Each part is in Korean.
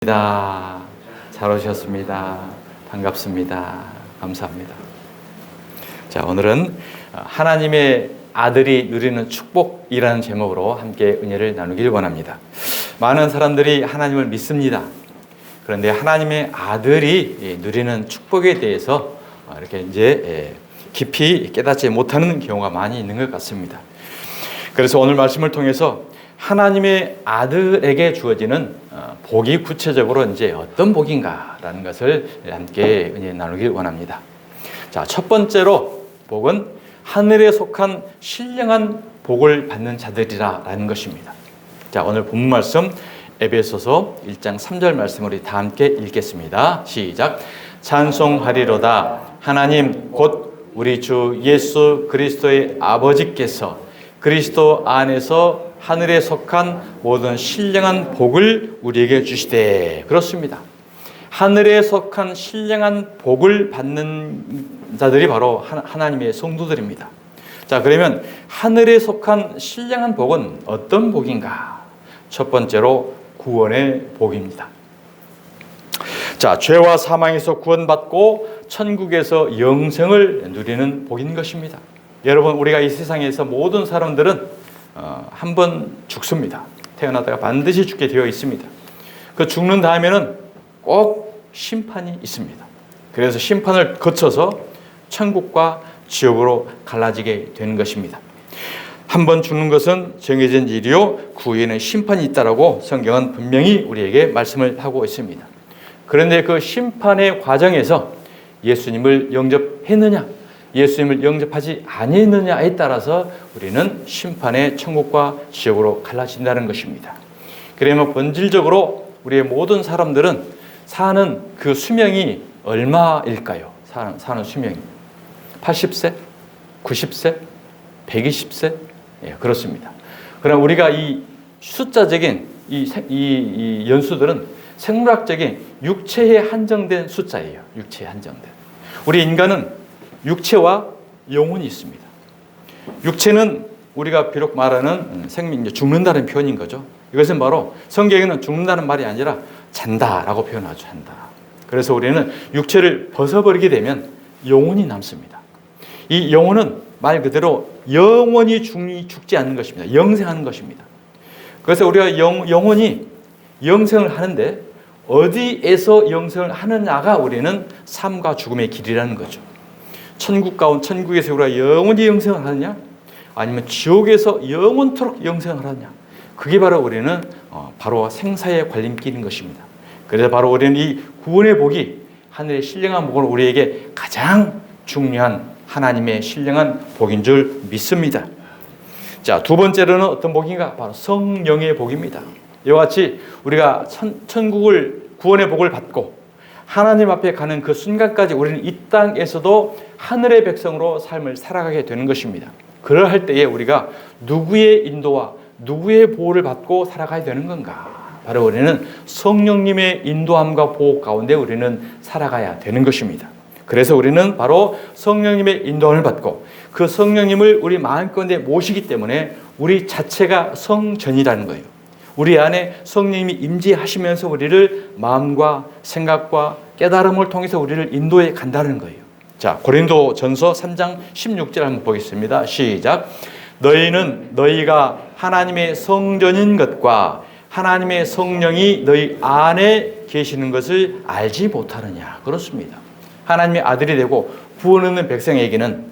잘 오셨습니다. 반갑습니다. 감사합니다. 자, 오늘은 하나님의 아들이 누리는 축복이라는 제목으로 함께 은혜를 나누길 원합니다. 많은 사람들이 하나님을 믿습니다. 그런데 하나님의 아들이 누리는 축복에 대해서 이렇게 이제 깊이 깨닫지 못하는 경우가 많이 있는 것 같습니다. 그래서 오늘 말씀을 통해서 하나님의 아들에게 주어지는 복이 구체적으로 이제 어떤 복인가라는 것을 함께 나누길 원합니다. 자, 첫 번째로 복은 하늘에 속한 신령한 복을 받는 자들이라는 것입니다. 자, 오늘 본문 말씀 에베소서 1장 3절 말씀을 우리 다 함께 읽겠습니다. 시작. 찬송하리로다. 하나님 곧 우리 주 예수 그리스도의 아버지께서 그리스도 안에서 하늘에 속한 모든 신령한 복을 우리에게 주시되. 그렇습니다. 하늘에 속한 신령한 복을 받는 자들이 바로 하나님의 성도들입니다. 자, 그러면 하늘에 속한 신령한 복은 어떤 복인가? 첫 번째로 구원의 복입니다. 자, 죄와 사망에서 구원받고 천국에서 영생을 누리는 복인 것입니다. 여러분, 우리가 이 세상에서 모든 사람들은 한 번 죽습니다. 태어나다가 반드시 죽게 되어 있습니다. 그 죽는 다음에는 꼭 심판이 있습니다. 그래서 심판을 거쳐서 천국과 지옥으로 갈라지게 되는 것입니다. 한 번 죽는 것은 정해진 일이요 그 후에는 심판이 있다라고 성경은 분명히 우리에게 말씀을 하고 있습니다. 그런데 그 심판의 과정에서 예수님을 영접했느냐, 예수님을 영접하지 아니했느냐에 따라서 우리는 심판의 천국과 지옥으로 갈라진다는 것입니다. 그러면 본질적으로 우리의 모든 사람들은 사는 그 수명이 얼마일까요? 사는 수명이 80세, 90세, 120세? 예, 그렇습니다. 그럼 우리가 이 숫자적인 이 연수들은 생물학적인 육체에 한정된 숫자예요. 육체에 한정된. 우리 인간은 육체와 영혼이 있습니다. 육체는 우리가 비록 말하는 생명, 죽는다는 표현인 거죠. 이것은 바로 성경에는 죽는다는 말이 아니라 잔다라고 표현하죠. 잔다. 그래서 우리는 육체를 벗어버리게 되면 영혼이 남습니다. 이 영혼은 말 그대로 영원히 죽지 않는 것입니다. 영생하는 것입니다. 그래서 우리가 영혼이 영생을 하는데 어디에서 영생을 하느냐가 우리는 삶과 죽음의 길이라는 거죠. 천국에서 우리가 영원히 영생을 하느냐, 아니면 지옥에서 영원토록 영생을 하느냐, 그게 바로 우리는 바로 생사의 관림길인 것입니다. 그래서 바로 우리는 이 구원의 복이 하늘의 신령한 복은 우리에게 가장 중요한 하나님의 신령한 복인 줄 믿습니다. 자, 두 번째로는 어떤 복인가? 바로 성령의 복입니다. 이와 같이 우리가 천국을 구원의 복을 받고 하나님 앞에 가는 그 순간까지 우리는 이 땅에서도 하늘의 백성으로 삶을 살아가게 되는 것입니다. 그러할 때에 우리가 누구의 인도와 누구의 보호를 받고 살아가야 되는 건가? 바로 우리는 성령님의 인도함과 보호 가운데 우리는 살아가야 되는 것입니다. 그래서 우리는 바로 성령님의 인도함을 받고 그 성령님을 우리 마음가운데 모시기 때문에 우리 자체가 성전이라는 거예요. 우리 안에 성령님이 임재하시면서 우리를 마음과 생각과 깨달음을 통해서 우리를 인도해 간다는 거예요. 자, 고린도전서 3장 16절 한번 보겠습니다. 시작. 너희는 너희가 하나님의 성전인 것과 하나님의 성령이 너희 안에 계시는 것을 알지 못하느냐. 그렇습니다. 하나님의 아들이 되고 구원 얻는 백성에게는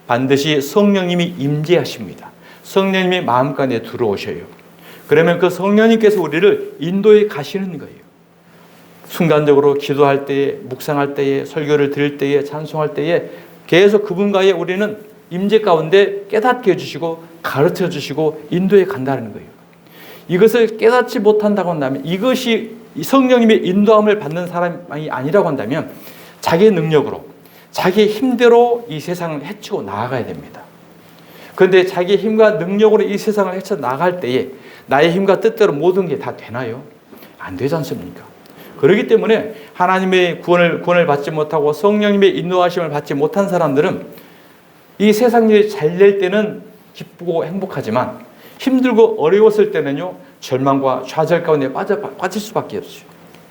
반드시 성령님이 임재하십니다. 성령님이 마음 가운데 들어오셔요. 그러면 그 성령님께서 우리를 인도해 가시는 거예요. 순간적으로 기도할 때에, 묵상할 때에, 설교를 들을 때에, 찬송할 때에 계속 그분과의 우리는 임재 가운데 깨닫게 해주시고 가르쳐 주시고 인도해 간다는 거예요. 이것을 깨닫지 못한다고 한다면, 이것이 성령님의 인도함을 받는 사람이 아니라고 한다면 자기의 능력으로, 자기의 힘대로 이 세상을 헤치고 나아가야 됩니다. 그런데 자기의 힘과 능력으로 이 세상을 헤쳐 나갈 때에 나의 힘과 뜻대로 모든 게 다 되나요? 안 되지 않습니까? 그렇기 때문에 하나님의 구원을 받지 못하고 성령님의 인도하심을 받지 못한 사람들은 이 세상 일이 잘 될 때는 기쁘고 행복하지만 힘들고 어려웠을 때는요 절망과 좌절 가운데 빠질 수밖에 없어요.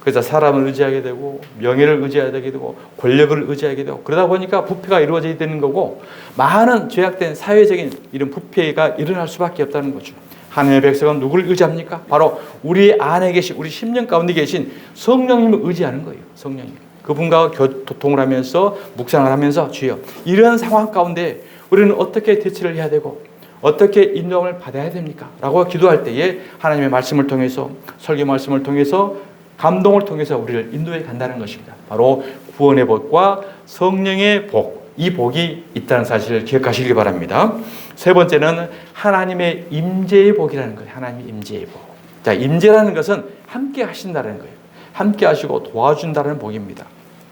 그래서 사람을 의지하게 되고 명예를 의지하게 되고 권력을 의지하게 되고 그러다 보니까 부패가 이루어져야 되는 거고 많은 죄악된 사회적인 이런 부패가 일어날 수밖에 없다는 거죠. 하나님의 백성은 누구를 의지합니까? 바로 우리 안에 계신 우리 심령 가운데 계신 성령님을 의지하는 거예요. 성령님. 그분과 교통을 하면서 묵상을 하면서 주여 이런 상황 가운데 우리는 어떻게 대처를 해야 되고 어떻게 인도함을 받아야 됩니까? 라고 기도할 때에 하나님의 말씀을 통해서 설교 말씀을 통해서 감동을 통해서 우리를 인도해 간다는 것입니다. 바로 구원의 복과 성령의 복, 이 복이 있다는 사실을 기억하시기 바랍니다. 세 번째는 하나님의 임재의 복이라는 거예요. 하나님의 임재의 복. 자, 임재라는 것은 함께 하신다는 거예요. 함께 하시고 도와준다는 복입니다.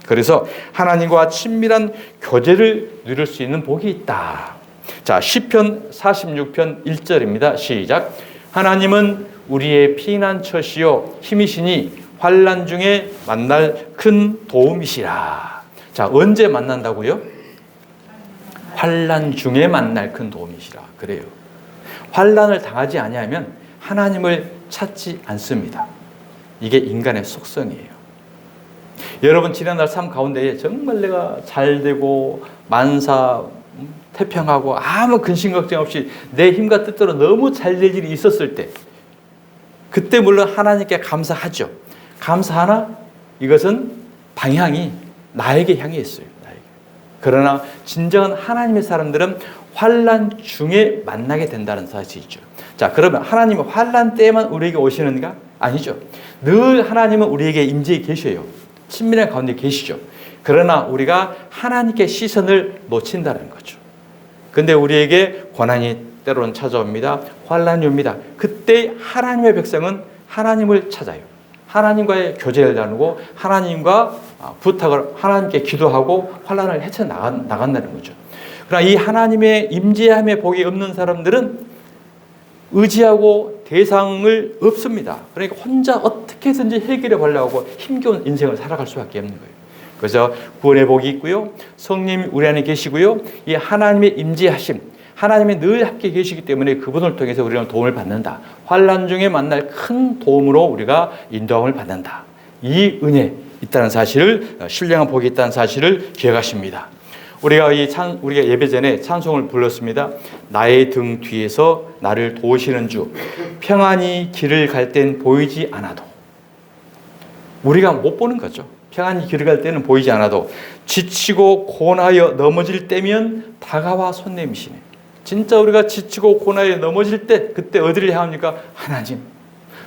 그래서 하나님과 친밀한 교제를 누릴 수 있는 복이 있다. 자, 시편 46편 1절입니다. 시작. 하나님은 우리의 피난처시요 힘이시니 환난 중에 만날 큰 도움이시라. 자, 언제 만난다고요? 환난 중에 만날 큰 도움이시라. 그래요. 환난을 당하지 아니하면 하나님을 찾지 않습니다. 이게 인간의 속성이에요. 여러분 지난날 삶 가운데 정말 내가 잘 되고 만사 태평하고 아무 근심 걱정 없이 내 힘과 뜻대로 너무 잘 될 일이 있었을 때 그때 물론 하나님께 감사하죠. 감사하나 이것은 방향이 나에게 향해 있어요. 나에게. 그러나 진정한 하나님의 사람들은 환난 중에 만나게 된다는 사실이죠. 자, 그러면 하나님은 환난 때에만 우리에게 오시는가? 아니죠. 늘 하나님은 우리에게 임재해 계셔요. 친밀한 가운데 계시죠. 그러나 우리가 하나님께 시선을 놓친다는 거죠. 근데 우리에게 고난이 때로는 찾아옵니다. 환난이 옵니다. 그때 하나님의 백성은 하나님을 찾아요. 하나님과의 교제를 나누고 하나님과 부탁을 하나님께 기도하고 환난을 헤쳐나간다는 거죠. 그러나 이 하나님의 임재함의 복이 없는 사람들은 의지하고 대상을 없습니다. 그러니까 혼자 어떻게든지 해결해 보려고 힘겨운 인생을 살아갈 수밖에 없는 거예요. 그래서 구원의 복이 있고요. 성령님 우리 안에 계시고요. 이 하나님의 임재하심, 하나님이 늘 함께 계시기 때문에 그분을 통해서 우리는 도움을 받는다. 환난 중에 만날 큰 도움으로 우리가 인도함을 받는다. 이 은혜 있다는 사실을, 신령한 복이 있다는 사실을 기억하십니다. 우리가 예배 전에 찬송을 불렀습니다. 나의 등 뒤에서 나를 도우시는 주, 평안히 길을 갈 땐 보이지 않아도. 우리가 못 보는 거죠. 평안히 길을 갈 때는 보이지 않아도 지치고 고나여 넘어질 때면 다가와 손 내미시네. 진짜 우리가 지치고 고나여 넘어질 때 그때 어디를 향합니까? 하나님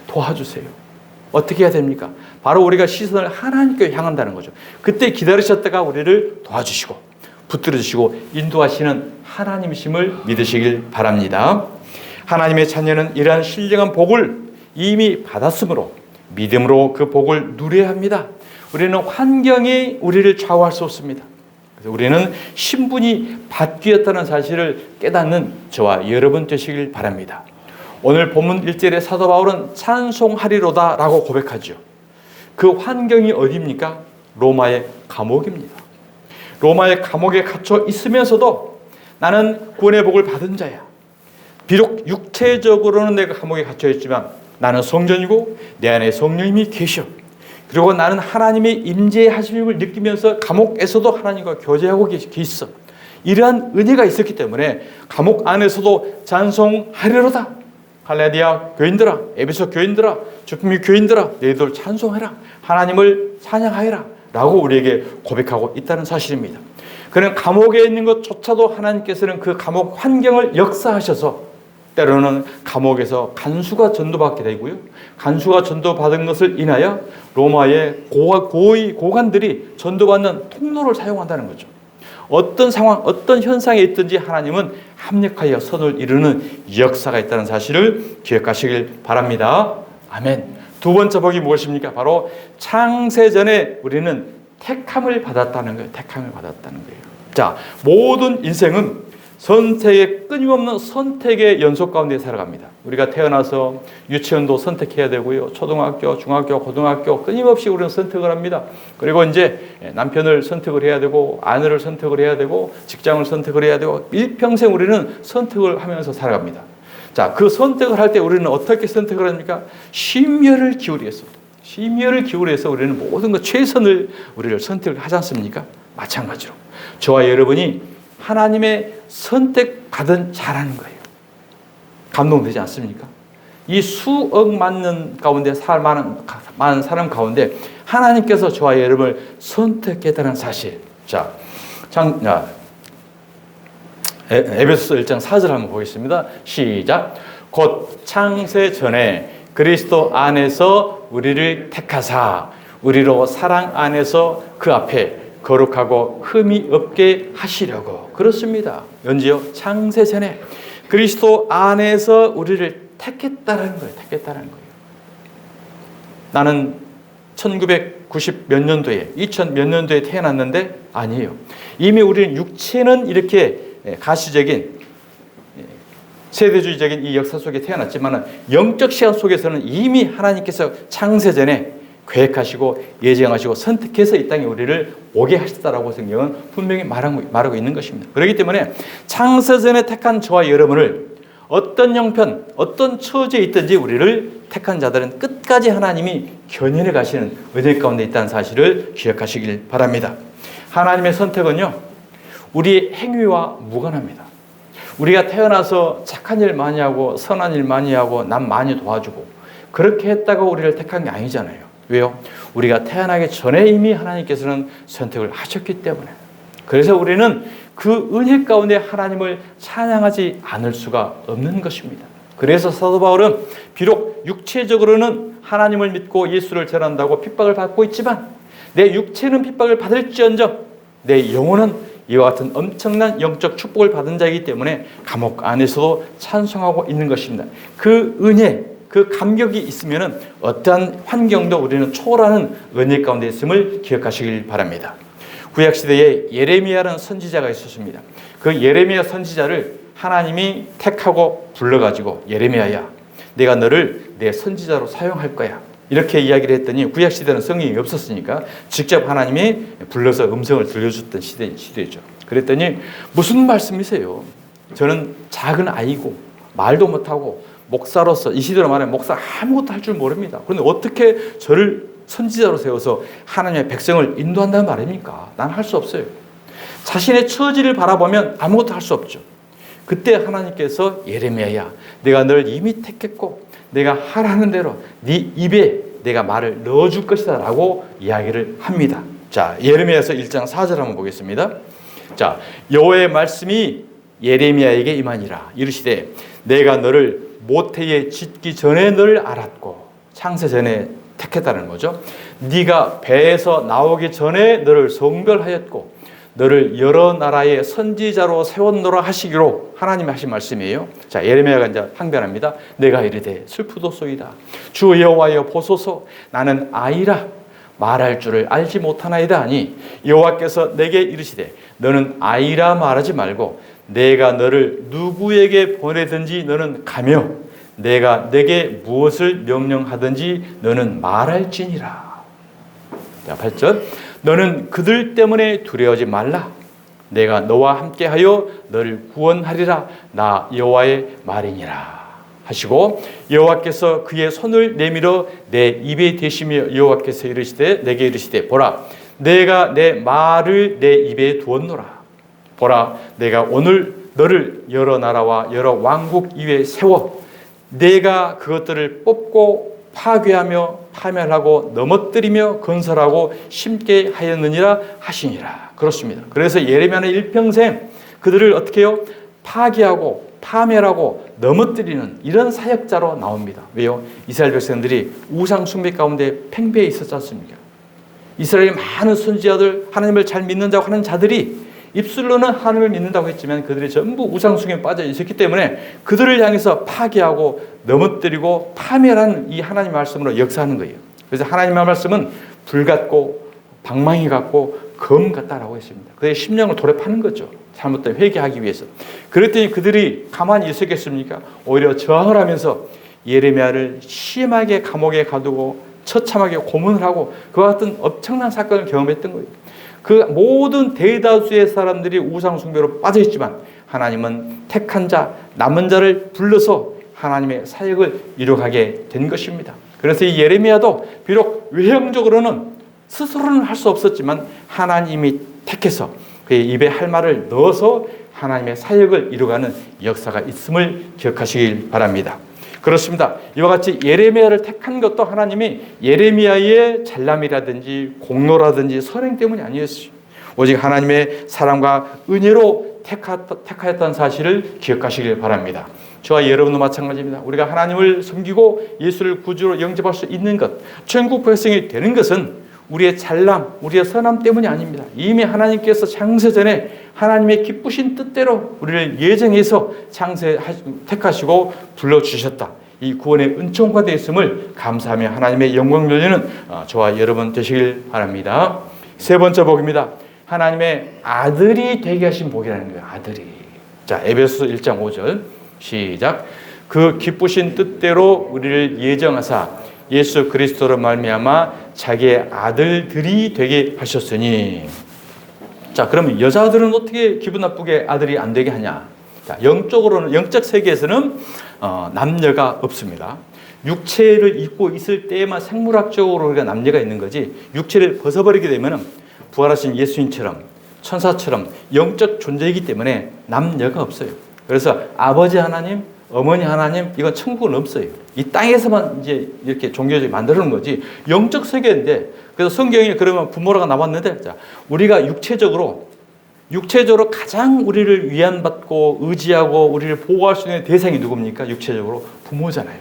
도와주세요. 어떻게 해야 됩니까? 바로 우리가 시선을 하나님께 향한다는 거죠. 그때 기다리셨다가 우리를 도와주시고 붙들어주시고 인도하시는 하나님이심을 믿으시길 바랍니다. 하나님의 자녀는 이러한 신령한 복을 이미 받았으므로 믿음으로 그 복을 누려야 합니다. 우리는 환경이 우리를 좌우할 수 없습니다. 그래서 우리는 신분이 바뀌었다는 사실을 깨닫는 저와 여러분 되시길 바랍니다. 오늘 본문 1절에 사도 바울은 찬송하리로다 라고 고백하죠. 그 환경이 어디입니까? 로마의 감옥입니다. 로마의 감옥에 갇혀 있으면서도 나는 구원의 복을 받은 자야. 비록 육체적으로는 내가 감옥에 갇혀 있지만 나는 성전이고 내 안에 성령님이 계셔. 그리고 나는 하나님의 임재하심을 느끼면서 감옥에서도 하나님과 교제하고 계있어. 이러한 은혜가 있었기 때문에 감옥 안에서도 찬송하리로다. 갈라디아 교인들아, 에베소 교인들아, 주품이 교인들아, 너희들 찬송해라. 하나님을 찬양하여라 라고 우리에게 고백하고 있다는 사실입니다. 그는 감옥에 있는 것조차도 하나님께서는 그 감옥 환경을 역사하셔서 때로는 감옥에서 간수가 전도받게 되고요. 간수가 전도받은 것을 인하여 로마의 고관들이 전도받는 통로를 사용한다는 거죠. 어떤 상황, 어떤 현상에 있든지 하나님은 합력하여 선을 이루는 역사가 있다는 사실을 기억하시길 바랍니다. 아멘. 두 번째 복이 무엇입니까? 바로 창세전에 우리는 택함을 받았다는 거예요. 택함을 받았다는 거예요. 자, 모든 인생은 선택의 끊임없는 선택의 연속 가운데 살아갑니다. 우리가 태어나서 유치원도 선택해야 되고요. 초등학교, 중학교, 고등학교 끊임없이 우리는 선택을 합니다. 그리고 이제 남편을 선택을 해야 되고 아내를 선택을 해야 되고 직장을 선택을 해야 되고 일평생 우리는 선택을 하면서 살아갑니다. 자, 그 선택을 할 때 우리는 어떻게 선택을 합니까? 심혈을 기울여서 심혈을 기울여서 우리는 모든 것 최선을 우리를 선택을 하지 않습니까? 마찬가지로 저와 여러분이 하나님의 선택받은 자라는 거예요. 감동되지 않습니까? 이 수억만 년 가운데 많은 사람 가운데 하나님께서 저와 여러분을 선택했다는 사실. 자, 에베소서 1장 4절 한번 보겠습니다. 시작. 곧 창세 전에 그리스도 안에서 우리를 택하사 우리로 사랑 안에서 그 앞에 거룩하고 흠이 없게 하시려고. 그렇습니다. 언제요? 창세 전에 그리스도 안에서 우리를 택했다는 거예요. 택했다는 거예요. 나는 1990 몇 년도에 2000 몇 년도에 태어났는데 아니에요. 이미 우리는 육체는 이렇게 가시적인 세대주의적인 이 역사 속에 태어났지만 영적 시간 속에서는 이미 하나님께서 창세전에 계획하시고 예정하시고 선택해서 이 땅에 우리를 오게 하셨다라고 성경은 분명히 말하고 있는 것입니다. 그렇기 때문에 창세전에 택한 저와 여러분을 어떤 형편, 어떤 처지에 있든지 우리를 택한 자들은 끝까지 하나님이 견인해 가시는 은혜 가운데 있다는 사실을 기억하시길 바랍니다. 하나님의 선택은요, 우리의 행위와 무관합니다. 우리가 태어나서 착한 일 많이 하고 선한 일 많이 하고 남 많이 도와주고 그렇게 했다고 우리를 택한 게 아니잖아요. 왜요? 우리가 태어나기 전에 이미 하나님께서는 선택을 하셨기 때문에. 그래서 우리는 그 은혜 가운데 하나님을 찬양하지 않을 수가 없는 것입니다. 그래서 사도 바울은 비록 육체적으로는 하나님을 믿고 예수를 전한다고 핍박을 받고 있지만 내 육체는 핍박을 받을지언정 내 영혼은 이와 같은 엄청난 영적 축복을 받은 자이기 때문에 감옥 안에서도 찬송하고 있는 것입니다. 그 은혜, 그 감격이 있으면 어떠한 환경도 우리는 초월하는 은혜 가운데 있음을 기억하시길 바랍니다. 구약시대에 예레미야라는 선지자가 있었습니다. 그 예레미야 선지자를 하나님이 택하고 불러가지고 예레미야야, 내가 너를 내 선지자로 사용할 거야. 이렇게 이야기를 했더니 구약시대는 성경이 없었으니까 직접 하나님이 불러서 음성을 들려줬던 시대죠. 그랬더니 무슨 말씀이세요? 저는 작은 아이고 말도 못하고 목사로서 이 시대로 말하면 목사 아무것도 할 줄 모릅니다. 그런데 어떻게 저를 선지자로 세워서 하나님의 백성을 인도한다는 말입니까? 난 할 수 없어요. 자신의 처지를 바라보면 아무것도 할 수 없죠. 그때 하나님께서 예레미야야, 내가 널 이미 택했고 내가 하라는 대로 네 입에 내가 말을 넣어줄 것이다 라고 이야기를 합니다. 자, 예레미야서 1장 4절 한번 보겠습니다. 자, 여호와의 말씀이 예레미야에게 임하니라. 이르시되 내가 너를 모태에 짓기 전에 너를 알았고, 창세 전에 택했다는 거죠. 네가 배에서 나오기 전에 너를 성별하였고 너를 여러 나라의 선지자로 세웠노라 하시기로 하나님이 하신 말씀이에요. 자, 예레미야가 이제 항변합니다. 내가 이르되 슬프도소이다. 주 여호와여 보소서, 나는 아이라 말할 줄을 알지 못하나이다 하니 여호와께서 내게 이르시되 너는 아이라 말하지 말고 내가 너를 누구에게 보내든지 너는 가며 내가 내게 무엇을 명령하든지 너는 말할지니라. 자, 8절. 너는 그들 때문에 두려워하지 말라. 내가 너와 함께하여 너를 구원하리라. 나 여호와의 말이니라 하시고 여호와께서 그의 손을 내밀어 내 입에 대시며 여호와께서 이르시되 내게 이르시되 보라, 내가 내 말을 내 입에 두었노라. 보라, 내가 오늘 너를 여러 나라와 여러 왕국 위에 세워 내가 그것들을 뽑고 파괴하며 파멸하고 넘어뜨리며 건설하고 심게 하였느니라 하시니라. 그렇습니다. 그래서 예레미야는 일평생 그들을 어떻게 해요? 파괴하고 파멸하고 넘어뜨리는 이런 사역자로 나옵니다. 왜요? 이스라엘 백성들이 우상 숭배 가운데 팽배해 있었지 않습니까? 이스라엘의 많은 선지자들, 하나님을 잘 믿는 자고 하는 자들이 입술로는 하나님을 믿는다고 했지만 그들이 전부 우상숭배에 빠져 있었기 때문에 그들을 향해서 파괴하고 넘어뜨리고 파멸하는 이 하나님의 말씀으로 역사하는 거예요. 그래서 하나님의 말씀은 불 같고 방망이 같고 검 같다라고 했습니다. 그의 심령을 도래파는 거죠. 잘못된 회개하기 위해서. 그랬더니 그들이 가만히 있었겠습니까? 오히려 저항을 하면서 예레미야를 심하게 감옥에 가두고 처참하게 고문을 하고 그와 같은 엄청난 사건을 경험했던 거예요. 그 모든 대다수의 사람들이 우상 숭배로 빠져 있지만 하나님은 택한 자, 남은 자를 불러서 하나님의 사역을 이루어가게 된 것입니다. 그래서 이 예레미야도 비록 외형적으로는 스스로는 할 수 없었지만 하나님이 택해서 그의 입에 할 말을 넣어서 하나님의 사역을 이루어가는 역사가 있음을 기억하시길 바랍니다. 그렇습니다. 이와 같이 예레미야를 택한 것도 하나님이 예레미야의 잘남이라든지 공로라든지 선행 때문이 아니었어요. 오직 하나님의 사랑과 은혜로 택하였다는 사실을 기억하시길 바랍니다. 저와 여러분도 마찬가지입니다. 우리가 하나님을 섬기고 예수를 구주로 영접할 수 있는 것, 천국 백성이 되는 것은 우리의 잘남, 우리의 선함 때문이 아닙니다. 이미 하나님께서 창세전에 하나님의 기쁘신 뜻대로 우리를 예정해서 택하시고 불러주셨다. 이 구원의 은총과 되어 있음을 감사하며 하나님의 영광 돌리는 저와 여러분 되시길 바랍니다. 세 번째 복입니다. 하나님의 아들이 되게 하신 복이라는 거예요. 아들이. 자, 에베소서 1장 5절 시작. 그 기쁘신 뜻대로 우리를 예정하사 예수 그리스도로 말미암아 자기의 아들들이 되게 하셨으니. 자, 그러면 여자들은 어떻게 기분 나쁘게 아들이 안 되게 하냐? 자, 영적으로는, 영적 세계에서는 남녀가 없습니다. 육체를 입고 있을 때에만 생물학적으로 우리가 남녀가 있는 거지, 육체를 벗어버리게 되면은 부활하신 예수님처럼 천사처럼 영적 존재이기 때문에 남녀가 없어요. 그래서 아버지 하나님, 어머니 하나님, 이건 천국은 없어요. 이 땅에서만 이제 이렇게 종교적으로 만들어 놓은 거지, 영적 세계인데. 그래서 성경에 그러면 부모라가 나왔는데, 자, 우리가 육체적으로 가장 우리를 위안받고 의지하고 우리를 보호할 수 있는 대상이 누굽니까? 육체적으로 부모잖아요.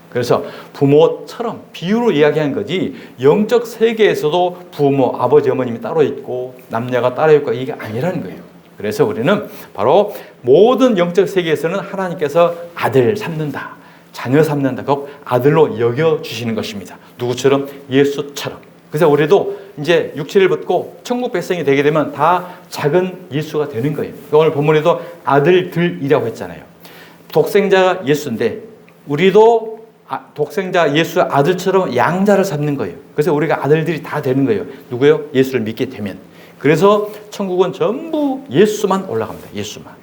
그래서 부모처럼 비유로 이야기한 거지, 영적 세계에서도 부모, 아버지, 어머님이 따로 있고 남녀가 따로 있고 이게 아니라는 거예요. 그래서 우리는 바로 모든 영적 세계에서는 하나님께서 아들 삼는다, 자녀 삼는다, 꼭 아들로 여겨주시는 것입니다. 누구처럼? 예수처럼. 그래서 우리도 이제 육체를 벗고 천국 백성이 되게 되면 다 작은 예수가 되는 거예요. 오늘 본문에도 아들들이라고 했잖아요. 독생자가 예수인데 우리도 독생자 예수의 아들처럼 양자를 삼는 거예요. 그래서 우리가 아들들이 다 되는 거예요. 누구요? 예수를 믿게 되면. 그래서 천국은 전부 예수만 올라갑니다. 예수만.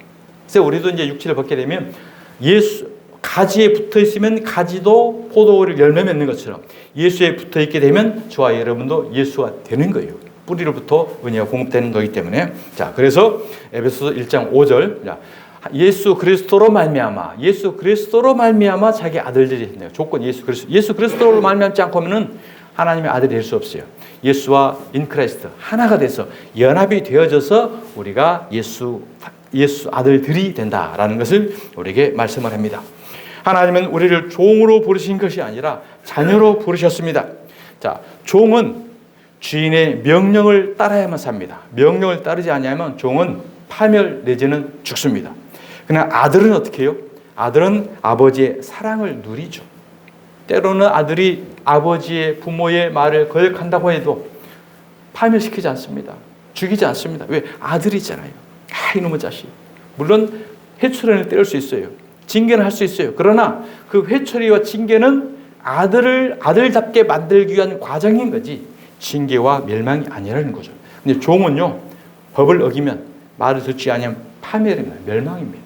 그래서 우리도 이제 육체를 벗게 되면 예수, 가지에 붙어 있으면 가지도 포도를 열매 맺는 것처럼 예수에 붙어 있게 되면 저와 여러분도 예수가 되는 거예요. 뿌리로부터 은혜가 공급되는 거기 때문에. 자, 그래서 에베소서 1장 5절. 자, 예수 그리스도로 말미암아 자기 아들들이 있네요. 조건 예수 그리스도로 말미암지 않고는 하나님의 아들이 될 수 없어요. 예수와 인크라이스트 하나가 돼서 연합이 되어져서 우리가 예수 아들들이 된다라는 것을 우리에게 말씀을 합니다. 하나님은 우리를 종으로 부르신 것이 아니라 자녀로 부르셨습니다. 자, 종은 주인의 명령을 따라야만 삽니다. 명령을 따르지 않으면 종은 파멸 내지는 죽습니다. 그러나 아들은 어떻게 해요? 아들은 아버지의 사랑을 누리죠. 때로는 아들이 아버지의 부모의 말을 거역한다고 해도 파멸시키지 않습니다. 죽이지 않습니다. 왜? 아들이잖아요. 이놈의 자식. 물론 회초리는 때릴 수 있어요. 징계는 할 수 있어요. 그러나 그 회초리와 징계는 아들답게 만들기 위한 과정인 거지 징계와 멸망이 아니라는 거죠. 근데 종은요, 법을 어기면, 말을 듣지 않으면 파멸입니다. 멸망입니다.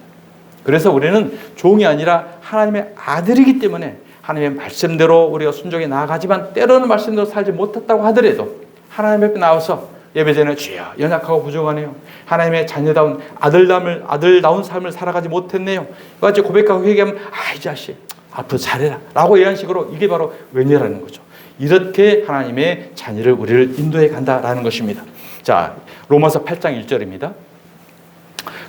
그래서 우리는 종이 아니라 하나님의 아들이기 때문에 하나님의 말씀대로 우리가 순종해 나아가지만 때로는 말씀대로 살지 못했다고 하더라도 하나님 앞에 나와서 예배전에 주여 연약하고 부족하네요. 하나님의 자녀다운 아들다운 삶을 살아가지 못했네요. 이같이 고백하고 회개하면 이 자식 앞으로 잘해라 라고 이런 식으로, 이게 바로 은혜라는 거죠. 이렇게 하나님의 자녀를 우리를 인도해 간다라는 것입니다. 자, 로마서 8장 1절입니다.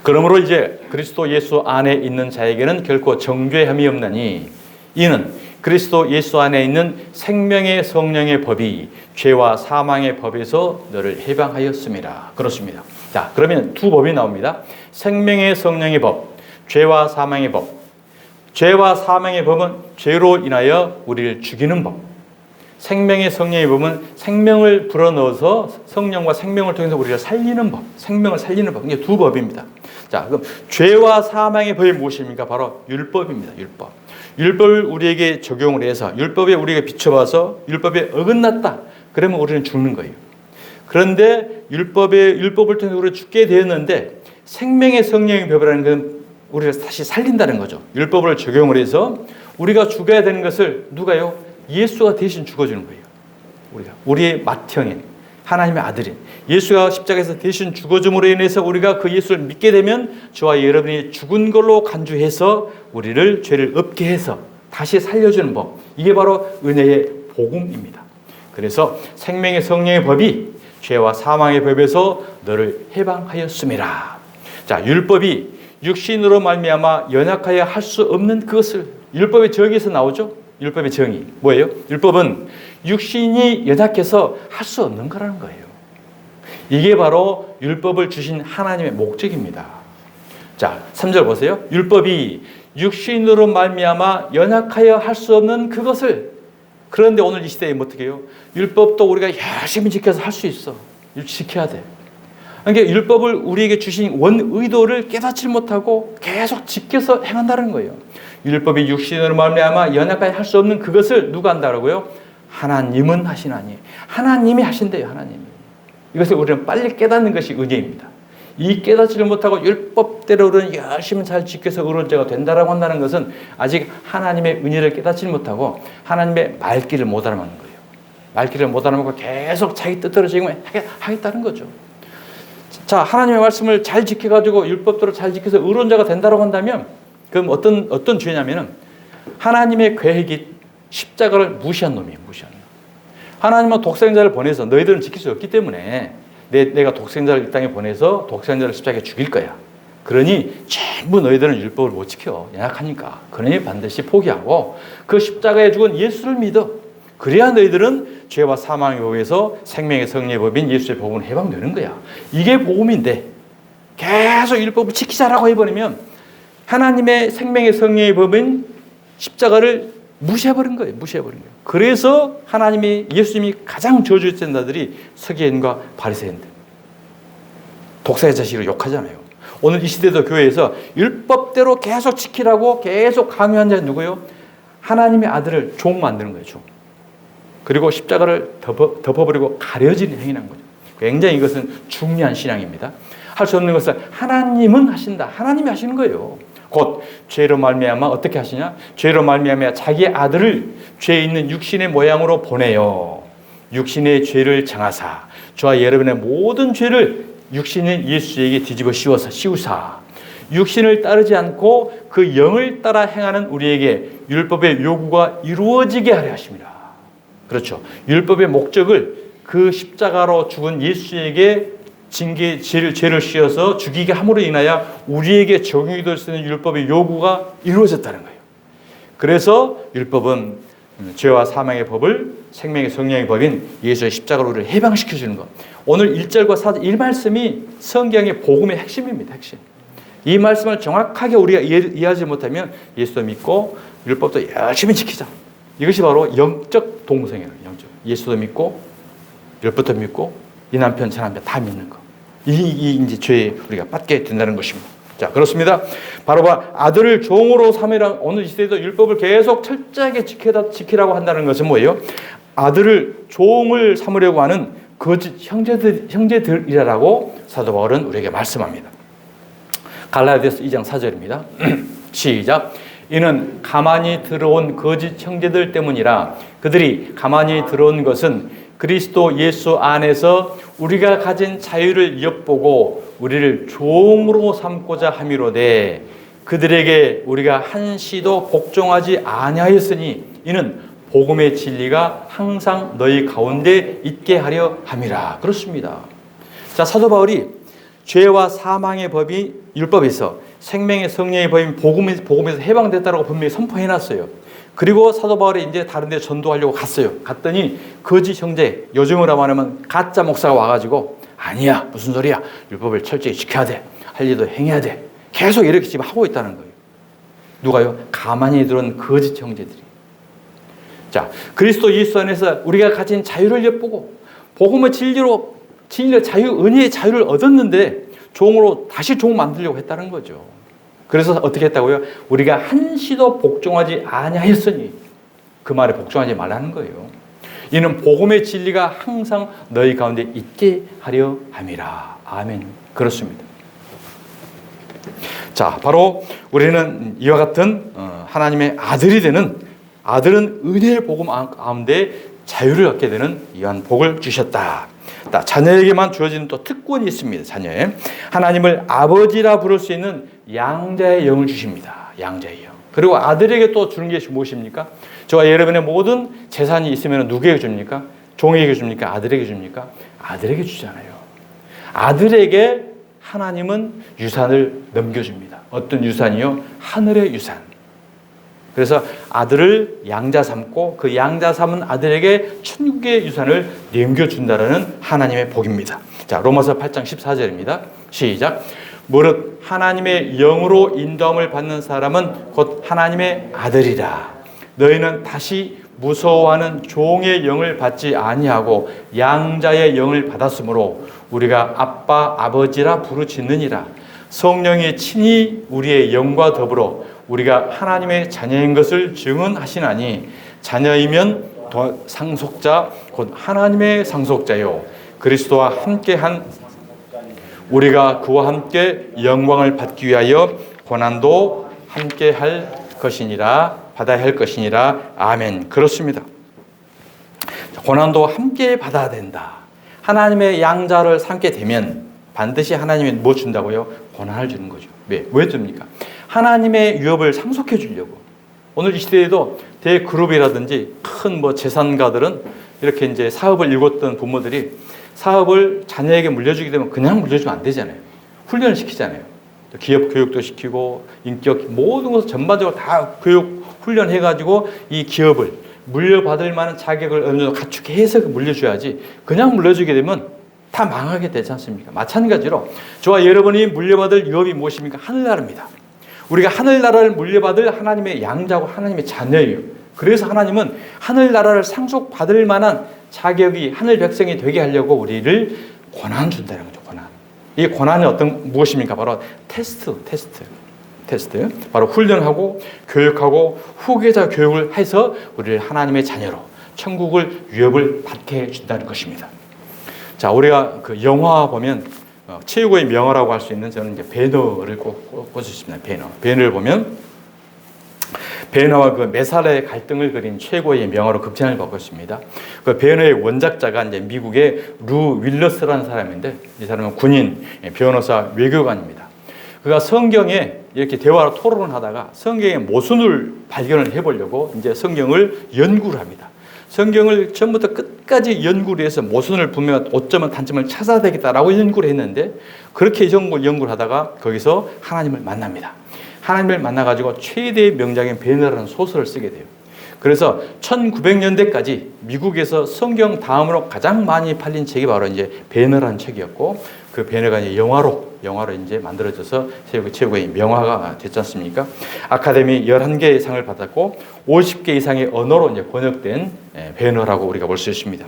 그러므로 이제 그리스도 예수 안에 있는 자에게는 결코 정죄함이 없나니 이는 그리스도 예수 안에 있는 생명의 성령의 법이 죄와 사망의 법에서 너를 해방하였음이라. 그렇습니다. 자, 그러면 두 법이 나옵니다. 생명의 성령의 법, 죄와 사망의 법. 죄와 사망의 법은 죄로 인하여 우리를 죽이는 법. 생명의 성령의 법은 생명을 불어넣어서 성령과 생명을 통해서 우리를 살리는 법, 생명을 살리는 법. 이게 두 법입니다. 자, 그럼 죄와 사망의 법이 무엇입니까? 바로 율법입니다. 율법. 율법을 우리에게 적용을 해서 율법에 우리가 비춰봐서 율법에 어긋났다. 그러면 우리는 죽는 거예요. 그런데 율법을 통해서 우리가 죽게 되었는데 생명의 성령의 법이라는 건 우리를 다시 살린다는 거죠. 율법을 적용을 해서 우리가 죽어야 되는 것을 누가요? 예수가 대신 죽어주는 거예요. 우리의 맏형인 하나님의 아들인 예수가 십자가에서 대신 죽어줌으로 인해서 우리가 그 예수를 믿게 되면 저와 여러분이 죽은 걸로 간주해서 우리를 죄를 없게 해서 다시 살려주는 법, 이게 바로 은혜의 복음입니다. 그래서 생명의 성령의 법이 죄와 사망의 법에서 너를 해방하였음이라. 자, 율법이 육신으로 말미암아 연약하여 할 수 없는 그것을, 율법의 정의에서 나오죠. 율법의 정의 뭐예요? 율법은 육신이 연약해서 할 수 없는 거라는 거예요. 이게 바로 율법을 주신 하나님의 목적입니다. 자, 3절 보세요. 율법이 육신으로 말미암아 연약하여 할 수 없는 그것을. 그런데 오늘 이 시대에 어떻게 해요? 율법도 우리가 열심히 지켜서 할 수 있어. 지켜야 돼. 그러니까 율법을 우리에게 주신 원 의도를 깨닫지 못하고 계속 지켜서 행한다는 거예요. 율법이 육신으로 말미암아 연약하게 할 수 없는 그것을 누가 한다고요? 하나님은 하시나니. 하나님이 하신대요. 하나님이. 이것을 우리는 빨리 깨닫는 것이 은혜입니다. 이 깨닫지를 못하고 율법대로 우리는 열심히 잘 지켜서 의로운 자가 된다라고 한다는 것은 아직 하나님의 은혜를 깨닫지 못하고 하나님의 말귀를 못 알아먹는 거예요. 말귀를 못 알아먹고 계속 자기 뜻대로 지금 하겠다는 거죠. 자, 하나님의 말씀을 잘 지켜가지고 율법대로 잘 지켜서 의로운 자가 된다라고 한다면 그럼 어떤 죄냐면은 하나님의 계획이 십자가를 무시한 놈이에요. 무시한 놈. 하나님은 독생자를 보내서 너희들은 지킬 수 없기 때문에 내가 독생자를 이 땅에 보내서 독생자를 십자가에 죽일 거야. 그러니 전부 너희들은 율법을 못 지켜. 연약하니까. 그러니 반드시 포기하고 그 십자가에 죽은 예수를 믿어. 그래야 너희들은 죄와 사망의 법에서 생명의 성령의 법인 예수의 복음을 해방되는 거야. 이게 복음인데 계속 율법을 지키자라고 해버리면 하나님의 생명의 성령의 법인 십자가를 무시해버린 거예요. 무시해버린 거예요. 그래서 하나님이 예수님이 가장 저주했던 자들이 서기관과 바리새인들, 독사의 자식으로 욕하잖아요. 오늘 이 시대도 교회에서 율법대로 계속 지키라고 계속 강요한 자는 누구예요? 하나님의 아들을 종 만드는 거예요. 종. 그리고 십자가를 덮어버리고 가려지는 행위란 거죠. 굉장히 이것은 중요한 신앙입니다. 할 수 없는 것을 하나님은 하신다. 하나님이 하시는 거예요. 곧 죄로 말미암아 어떻게 하시냐? 죄로 말미암아 자기의 아들을 죄 있는 육신의 모양으로 보내요. 육신의 죄를 정하사 저와 여러분의 모든 죄를 육신의 예수에게 뒤집어 씌우사 육신을 따르지 않고 그 영을 따라 행하는 우리에게 율법의 요구가 이루어지게 하려 하십니다. 그렇죠. 율법의 목적을 그 십자가로 죽은 예수에게 죄를 씌워서 죽이게 함으로 인하여 우리에게 적용이 될 수 있는 율법의 요구가 이루어졌다는 거예요. 그래서 율법은 죄와 사망의 법을 생명의 성령의 법인 예수의 십자가로 우리를 해방시켜주는 것. 오늘 1절과 4절 이 말씀이 성경의 복음의 핵심입니다. 핵심. 이 말씀을 정확하게 우리가 이해하지 못하면 예수도 믿고 율법도 열심히 지키자. 이것이 바로 영적 동성애예요. 영적. 예수도 믿고 율법도 믿고 이 남편 저 남편 다 믿는 거. 이 이제 죄에 우리가 빠지게 된다는 것입니다. 자, 그렇습니다. 바로 아들을 종으로 삼으라. 오늘 이 시대에도 율법을 계속 철저하게 지키라고 한다는 것은 뭐예요? 아들을 종을 삼으려고 하는 거짓 형제들이라고 사도 바울은 우리에게 말씀합니다. 갈라디아서 2장 4절입니다. 시작. 이는 가만히 들어온 거짓 형제들 때문이라. 그들이 가만히 들어온 것은 그리스도 예수 안에서 우리가 가진 자유를 엿보고 우리를 종으로 삼고자 함이로되 그들에게 우리가 한시도 복종하지 아니하였으니 이는 복음의 진리가 항상 너희 가운데 있게 하려 함이라. 그렇습니다. 자, 사도 바울이 죄와 사망의 법이 율법에서 생명의 성령의 법인 복음에서 해방됐다고 분명히 선포해놨어요. 그리고 사도 바울이 이제 다른 데 전도하려고 갔어요. 갔더니 거짓 형제, 요즘으로 말하면 가짜 목사가 와가지고 아니야, 무슨 소리야, 율법을 철저히 지켜야 돼, 할 일도 행해야 돼, 계속 이렇게 지금 하고 있다는 거예요. 누가요? 가만히 들은 거짓 형제들이. 자, 그리스도 예수 안에서 우리가 가진 자유를 엿보고 복음의 진리로 자유, 은혜의 자유를 얻었는데 종으로 다시 종 만들려고 했다는 거죠. 그래서 어떻게 했다고요? 우리가 한시도 복종하지 아니하였으니 그 말에 복종하지 말라는 거예요. 이는 복음의 진리가 항상 너희 가운데 있게 하려 함이라. 아멘. 그렇습니다. 자, 바로 우리는 이와 같은 하나님의 아들이 되는 아들은 은혜의 복음 가운데 자유를 얻게 되는 이러한 복을 주셨다. 자녀에게만 주어지는 또 특권이 있습니다. 자녀에 하나님을 아버지라 부를 수 있는 양자의 영을 주십니다. 양자의 영. 그리고 아들에게 또 주는 것이 무엇입니까? 저와 여러분의 모든 재산이 있으면 누구에게 줍니까? 종에게 줍니까? 아들에게 줍니까? 아들에게 주잖아요. 아들에게 하나님은 유산을 넘겨줍니다. 어떤 유산이요? 하늘의 유산. 그래서 아들을 양자 삼고 그 양자 삼은 아들에게 천국의 유산을 넘겨준다는 하나님의 복입니다. 자, 로마서 8장 14절입니다. 시작. 무릇 하나님의 영으로 인도함을 받는 사람은 곧 하나님의 아들이라. 너희는 다시 무서워하는 종의 영을 받지 아니하고 양자의 영을 받았으므로 우리가 아빠 아버지라 부르짖느니라. 성령이 친히 우리의 영과 더불어 우리가 하나님의 자녀인 것을 증언하시나니 자녀이면 상속자 곧 하나님의 상속자요 그리스도와 함께한 우리가 그와 함께 영광을 받기 위하여 고난도 함께할 것이니라 받아야 할 것이니라. 아멘. 그렇습니다. 고난도 함께 받아야 된다. 하나님의 양자를 삼게 되면 반드시 하나님이 뭐 준다고요? 고난을 주는 거죠. 왜 줍니까? 하나님의 유업을 상속해 주려고. 오늘 이 시대에도 대그룹이라든지 큰 재산가들은 이렇게 이제 사업을 일궜던 부모들이 사업을 자녀에게 물려주게 되면 그냥 물려주면 안 되잖아요. 훈련을 시키잖아요. 기업 교육도 시키고 인격 모든 것을 전반적으로 다 교육 훈련해가지고 이 기업을 물려받을 만한 자격을 어느 정도 갖추게 해서 물려줘야지 그냥 물려주게 되면 다 망하게 되지 않습니까? 마찬가지로 저와 여러분이 물려받을 유업이 무엇입니까? 하늘나라입니다. 우리가 하늘나라를 물려받을 하나님의 양자고 하나님의 자녀예요. 그래서 하나님은 하늘나라를 상속받을 만한 자격이 하늘 백성이 되게 하려고 우리를 고난 준다는 거죠. 고난. 이 고난은 무엇입니까? 바로 테스트. 바로 훈련하고 교육하고 후계자 교육을 해서 우리를 하나님의 자녀로 천국을 유업을 받게 해준다는 것입니다. 자, 우리가 그 영화 보면 최고의 명화라고 할 수 있는 저는 이제 배너를 꽂고 싶습니다. 배너를 보면 배너와 그 메살의 갈등을 그린 최고의 명화로 극찬을 받고 있습니다. 그 배너의 원작자가 이제 미국의 루 윌러스라는 사람인데 이 사람은 군인, 변호사, 외교관입니다. 그가 성경에 이렇게 대화로 토론을 하다가 성경의 모순을 발견을 해보려고 이제 성경을 연구를 합니다. 성경을 처음부터 끝까지 연구를 해서 모순을 분명 오점은 단점을 찾아야 되겠다라고 연구를 했는데 그렇게 연구를 하다가 거기서 하나님을 만납니다. 하나님을 만나가지고 최대의 명작인 베너라는 소설을 쓰게 돼요. 그래서 1900년대까지 미국에서 성경 다음으로 가장 많이 팔린 책이 바로 이제 베너라는 책이었고 그 베너가 이제 영화로 이제 만들어져서 최고의 명화가 됐지 않습니까? 아카데미 11개의 상을 받았고 50개 이상의 언어로 이제 번역된 베너라고 우리가 볼 수 있습니다.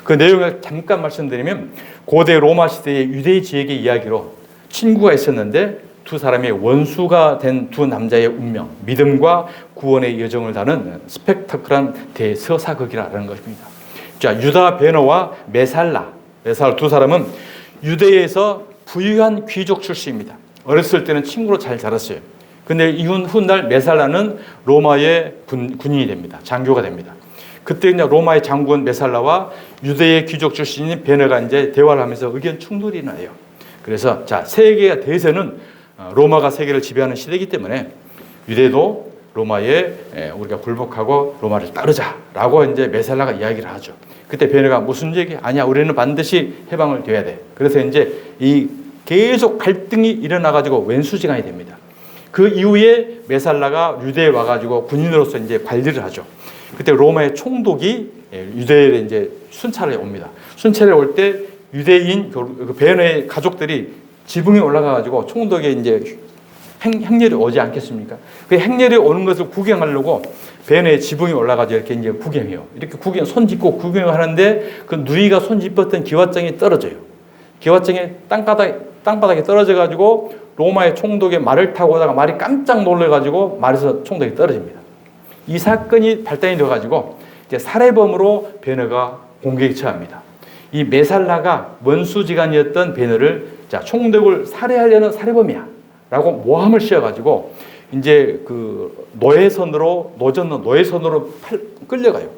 그 내용을 잠깐 말씀드리면 고대 로마 시대의 유대 지역의 이야기로 친구가 있었는데 두 사람의 원수가 된 두 남자의 운명, 믿음과 구원의 여정을 다룬 스펙터클한 대서사극이라는 것입니다. 자, 유다 베너와 메살라 두 사람은 유대에서 부유한 귀족 출신입니다. 어렸을 때는 친구로 잘 자랐어요. 근데 훗날 메살라는 로마의 군인이 됩니다. 장교가 됩니다. 그때 이제 로마의 장군 메살라와 유대의 귀족 출신인 베너가 이제 대화를 하면서 의견 충돌이 나요. 그래서 자, 세계의 대세는 로마가 세계를 지배하는 시대이기 때문에 유대도 로마에 우리가 굴복하고 로마를 따르자라고 이제 메살라가 이야기를 하죠. 그때 베너가 무슨 얘기? 아니야, 우리는 반드시 해방을 돼야 돼. 그래서 이제 이 계속 갈등이 일어나가지고 왼수지간이 됩니다. 그 이후에 메살라가 유대에 와가지고 군인으로서 이제 관리를 하죠. 그때 로마의 총독이 유대에 이제 순찰에 옵니다. 순찰에 올 때 유대인 그 베너의 가족들이 지붕에 올라가가지고 총독에 이제 행렬이 오지 않겠습니까? 그 행렬이 오는 것을 구경하려고 베너의 지붕에 올라가서 이렇게 이제 구경해요. 이렇게 손 짚고 구경을 하는데 그 누이가 손 짚었던 기와장이 떨어져요. 기와장이 땅바닥에 떨어져가지고 로마의 총독의 말을 타고 오다가 말이 깜짝 놀라가지고 말에서 총독이 떨어집니다. 이 사건이 발단이 되어가지고 이제 살해범으로 베너가 공격에 처합니다. 이 메살라가 원수지간이었던 베너를 자, 총독을 살해하려는 살해범이야 라고 모함을 씌워가지고 이제 그 노예선으로 끌려가요.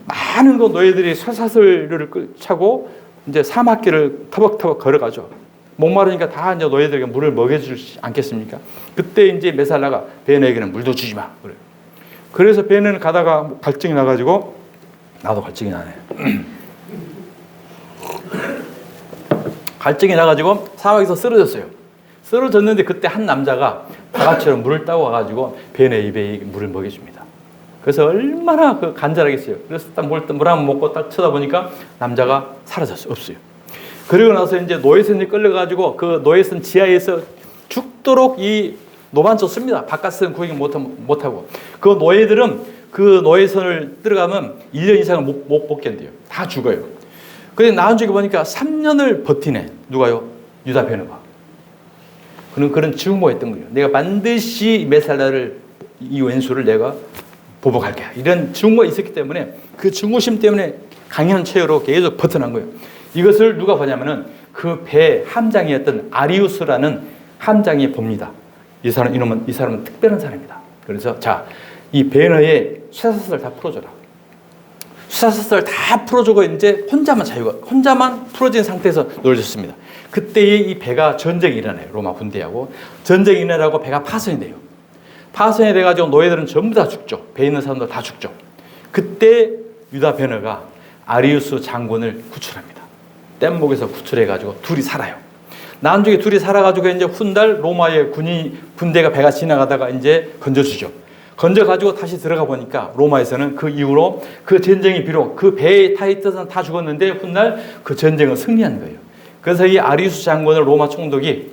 많은 그 노예들이 쇠사슬을 차고 이제 사막길을 터벅터벅 걸어가죠. 목마르니까 다 이제 노예들에게 물을 먹여주지 않겠습니까? 그때 이제 메살라가 베네에게는 물도 주지 마. 그래요. 그래서 베네는 가다가 갈증이 나가지고, 나도 갈증이 나네. 갈증이 나가지고 사막에서 쓰러졌어요. 쓰러졌는데 그때 한 남자가 바가지로 물을 따고 와가지고 베네 입에 물을 먹여줍니다. 그래서 얼마나 그 간절하겠어요. 그래서 딱 물 한번 먹고 딱 쳐다보니까 남자가 사라졌어요. 없어요. 그리고 나서 이제 노예선이 끌려가지고 그 노예선 지하에서 죽도록 이 노반조 씁니다. 바깥은 구경 못하고. 그 노예들은 그 노예선을 들어가면 1년 이상을 못 견뎌요. 다 죽어요. 근데 나중에 보니까 3년을 버티네. 누가요? 유다 베느가. 그런 증오했던 거예요. 내가 반드시 메살라를, 이 왼수를 내가 보복할게. 이런 증오가 있었기 때문에 그 증오심 때문에 강한 체여로 계속 버텨난 거예요. 이것을 누가 보냐면은 그 배 함장이었던 아리우스라는 함장이 봅니다. 이 사람은 특별한 사람이다. 그래서 자, 이 베너의 쇠사슬을 다 풀어줘라. 쇠사슬을 다 풀어주고 이제 혼자만 풀어진 상태에서 놓여졌습니다. 그때에 이 배가 전쟁이 일어나요. 로마 군대하고 전쟁이 일어나고 배가 파손이 돼요. 파손이 돼가지고 노예들은 전부 다 죽죠. 배에 있는 사람들 다 죽죠. 그때 유다 베너가 아리우스 장군을 구출합니다. 뗏목에서 구출해가지고 둘이 살아요. 나중에 둘이 살아가지고 이제 훗날 로마의 군대가 배가 지나가다가 이제 건져주죠. 건져가지고 다시 들어가 보니까 로마에서는 그 이후로 그 전쟁이 비록 그 배에 타 있던 다 죽었는데 훗날 그 전쟁은 승리한 거예요. 그래서 이 아리우스 장군을 로마 총독이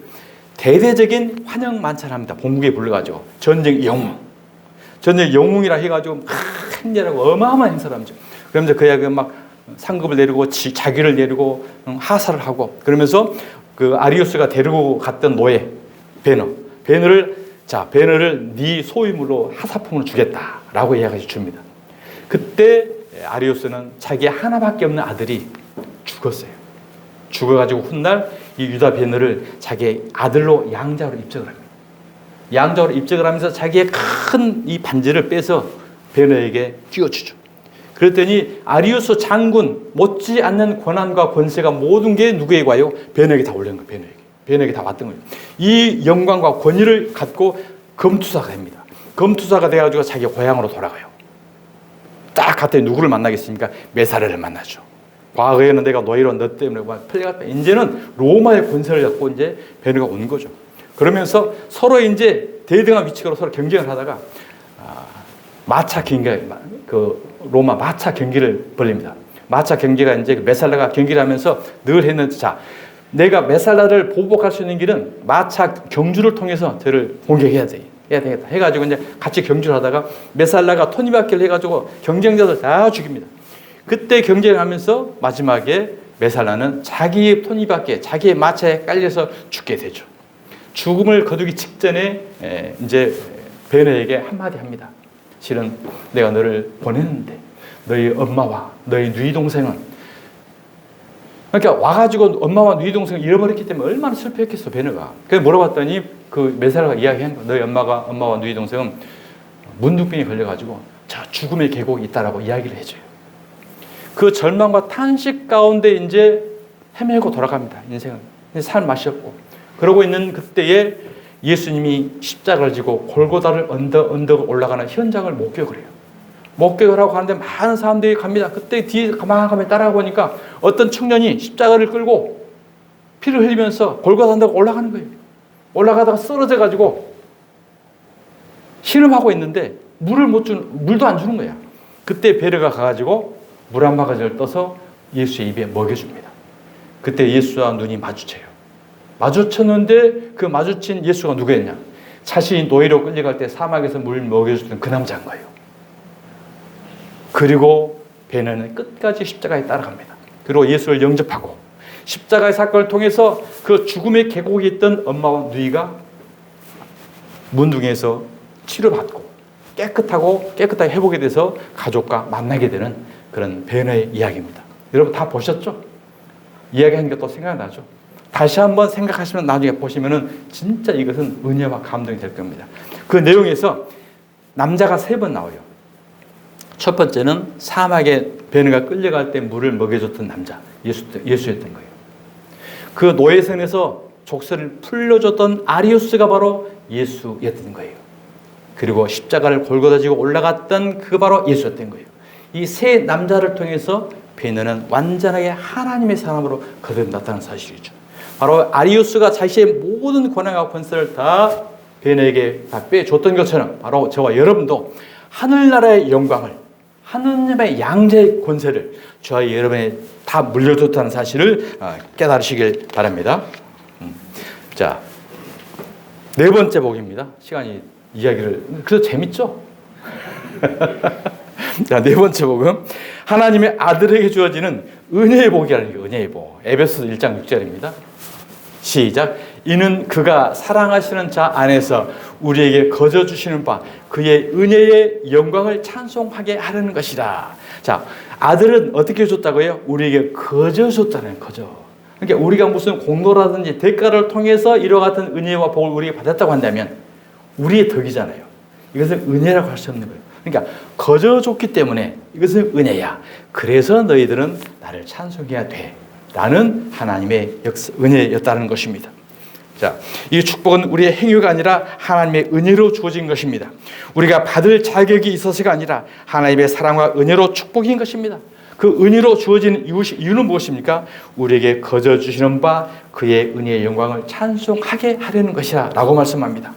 대대적인 환영 만찬합니다. 본국에 불러가지고 전쟁 영웅이라 해가지고 행렬하고 어마어마한 행사를 하죠. 그러면서 그야그 막 상급을 내리고 자기를 내리고 하사를 하고 그러면서 그 아리우스가 데리고 갔던 노예 베너를 네 소유물로 하사품을 주겠다라고 이야기해 줍니다. 그때 아리우스는 자기 하나밖에 없는 아들이 죽었어요. 죽어가지고 훗날 이 유다 베너를 자기의 아들로 양자로 입적을 합니다. 양자로 입적을 하면서 자기의 큰 이 반지를 빼서 베너에게 끼워주죠. 그랬더니 아리우스 장군 못지 않는 권한과 권세가 모든 게 누구에게 와요? 베너에게 다 올린 거예요. 베너에게 다 왔던 거예요. 이 영광과 권위를 갖고 검투사가 됩니다. 검투사가 돼가지고 자기 고향으로 돌아가요. 딱 갔더니 누구를 만나겠습니까? 메사라를 만나죠. 과거에는 내가 너희로 너 때문에 풀려갔다. 이제는 로마의 권세를 갖고 이제 베너가 온 거죠. 그러면서 서로 이제 대등한 위치로 서로 경쟁을 하다가 마차 경기, 로마 마차 경기를 벌립니다. 마차 경기가 이제 메살라가 경기를 하면서 늘 했는데, 자, 내가 메살라를 보복할 수 있는 길은 마차 경주를 통해서 저를 공격해야 되겠다. 해가지고 이제 같이 경주를 하다가 메살라가 토니바퀴를 해가지고 경쟁자들 다 죽입니다. 그때 경쟁하면서 마지막에 메살라는 자기의 토니바퀴에, 자기의 마차에 깔려서 죽게 되죠. 죽음을 거두기 직전에 이제 베너에게 한마디 합니다. 실은 내가 너를 보냈는데 너희 엄마와 너희 누이 동생은, 그러니까 와가지고 엄마와 누이 동생을 잃어버렸기 때문에 얼마나 슬퍼했겠어 베너가. 그래서 물어봤더니 그 메살라가 이야기한 거야. 너희 엄마와 누이 동생은 문둥병에 걸려가지고 저 죽음의 계곡이 있다라고 이야기를 해줘요. 그 절망과 탄식 가운데 이제 헤매고 돌아갑니다. 인생은 살 맛이 없고. 그러고 있는 그때에 예수님이 십자가를 지고 골고다를 언덕을 올라가는 현장을 목격을 해요. 목격을 하고 가는데 많은 사람들이 갑니다. 그때 뒤에 가만히 따라가 보니까 어떤 청년이 십자가를 끌고 피를 흘리면서 골고다 언덕을 올라가는 거예요. 올라가다가 쓰러져가지고 신음하고 있는데 물도 안 주는 거야. 그때 베르가 가가지고 물 한 바가지를 떠서 예수의 입에 먹여줍니다. 그때 예수와 눈이 마주쳐요. 마주쳤는데 그 마주친 예수가 누구였냐? 자신이 노예로 끌려갈 때 사막에서 물 먹여주던 그 남자인 거예요. 그리고 베너는 끝까지 십자가에 따라갑니다. 그리고 예수를 영접하고 십자가의 사건을 통해서 그 죽음의 계곡에 있던 엄마와 누이가 문둥에서 치료받고 깨끗하게 회복이 돼서 가족과 만나게 되는 그런 베너의 이야기입니다. 여러분 다 보셨죠? 이야기하니까 또 생각나죠? 다시 한번 생각하시면 나중에 보시면은 진짜 이것은 은혜와 감동이 될 겁니다. 그 내용에서 남자가 3번 나와요. 첫 번째는 사막에 베네가 끌려갈 때 물을 먹여줬던 남자, 예수였던 거예요. 그 노예선에서 족쇄를 풀려줬던 아리우스가 바로 예수였던 거예요. 그리고 십자가를 골고다 지고 올라갔던 그 바로 예수였던 거예요. 이 세 남자를 통해서 베네는 완전하게 하나님의 사람으로 거듭났다는 사실이죠. 바로 아리우스가 자신의 모든 권한과 권세를 다 베네에게 다 빼줬던 것처럼 바로 저와 여러분도 하늘나라의 영광을, 하느님의 양자의 권세를 저와 여러분에 다 물려줬다는 사실을 깨달으시길 바랍니다. 자, 4번째 복입니다. 시간이 이야기를, 그래서 재밌죠? 자, 4번째 복은 하나님의 아들에게 주어지는 은혜의 복이라는 게 은혜의 복. 에베소서 1장 6절입니다. 시작. 이는 그가 사랑하시는 자 안에서 우리에게 거저 주시는 바 그의 은혜의 영광을 찬송하게 하려는 것이다. 자, 아들은 어떻게 줬다고요? 우리에게 거저 줬다는 거저. 그러니까 우리가 무슨 공로라든지 대가를 통해서 이와 같은 은혜와 복을 우리에게 받았다고 한다면 우리의 덕이잖아요. 이것은 은혜라고 할 수 없는 거예요. 그러니까 거저 줬기 때문에 이것은 은혜야. 그래서 너희들은 나를 찬송해야 돼. 라는 하나님의 은혜였다는 것입니다. 자, 이 축복은 우리의 행위가 아니라 하나님의 은혜로 주어진 것입니다. 우리가 받을 자격이 있어서가 아니라 하나님의 사랑과 은혜로 축복인 것입니다. 그 은혜로 주어진 이유는 무엇입니까? 우리에게 거저 주시는 바 그의 은혜의 영광을 찬송하게 하려는 것이라 라고 말씀합니다.